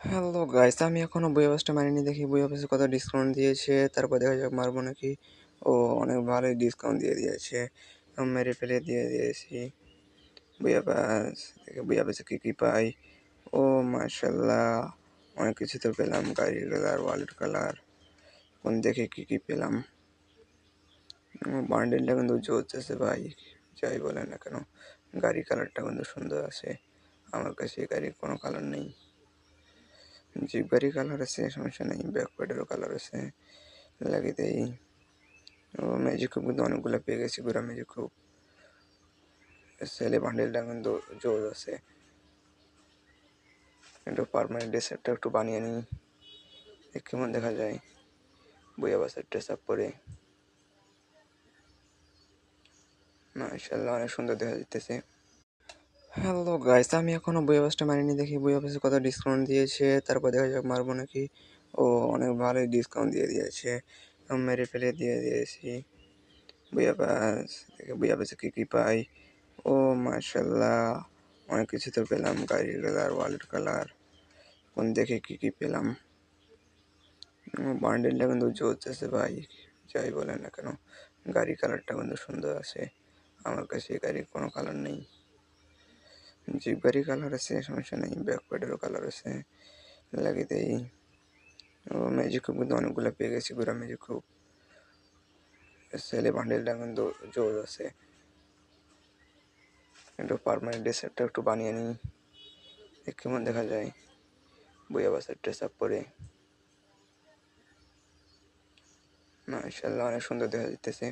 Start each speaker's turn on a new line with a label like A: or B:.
A: Hello guys, আমি এখনো বুয়া বাসটা মারিনি। দেখি বুয়া বাসে কত ডিসকাউন্ট দিয়েছে, তারপর দেখা যাক মারবো নাকি। ও অনেক ভালোই ডিসকাউন্ট দিয়ে দিয়েছে। মেরে ফেলে দিয়ে দিয়েছি বুয়া বাস। দেখি বুয়া বাসে কী কী পাই। ও মাশাল্লাহ, অনেক কিছু তো পেলাম। গাড়ির কালার, ওয়ালেট কালার, কোন দেখে কী কী পেলাম। বান্ডেলটা কিন্তু জোরছে ভাই, যাই বলে না কেন। গাড়ি কালারটা কিন্তু সুন্দর আছে। আমার কাছে এই গাড়ির কোনো কালার নেই। জিপ গাড়ি কালার আছে, সমস্যা নেই। ব্যাকপ্যাডেরও কালার আছে, লাগিয়ে দেই। ও ম্যাজিক খুব কিন্তু অনেকগুলো পেয়ে গেছি। পুরো ম্যাজিক খুব সেলে বান্ডেলটা কিন্তু জোর আছে। একটু পারমানেন্ট ড্রেসআপটা একটু বানিয়ে নিই, কেমন দেখা যায় বইয়া বাসার ড্রেস আপ পরে। মাশাআল্লাহ, অনেক সুন্দর দেখা যাইতেছে। হ্যালো গাইস, আমি এখনো বুয়া বাসটা মারিনি। দেখি বুয়া বাসে কত ডিসকাউন্ট দিয়েছে, তারপর দেখা যাক মারবো নাকি। ও অনেক ভালোই ডিসকাউন্ট দিয়ে দিয়েছে। মেরে ফেলে দিয়ে দিয়েছি বুয়া বাস। দেখি বুয়া বাসে কী কী পাই। ও মাশাল্লাহ, অনেক কিছু তো পেলাম। গাড়ির কালার, ওয়ালেট কালার, কোন দেখে কী কী পেলাম। বান্ডেলটা কিন্তু জোরছে ভাই, যাই বলে না কেন। গাড়ি কালারটা কিন্তু সুন্দর আছে। আমার কাছে এই গাড়ির কোনো কালার নেই। জিপ গাড়ি কালার আছে, সমস্যা নেই। ব্যাকপ্যাডেরও কালার আছে, লাগিয়ে দেই। ও ম্যাজিক খুব কিন্তু অনেকগুলো পেয়ে গেছি। পুরো ম্যাজিক খুব সেলে বান্ডেলটা কিন্তু জোর আছে। একটু পারমানেন্ট ড্রেসআপটা একটু বানিয়ে নিই, কেমন দেখা যায় বইয়া বাসার ড্রেস আপ পরে। মাশাআল্লাহ, অনেক সুন্দর দেখা যাইতেছে।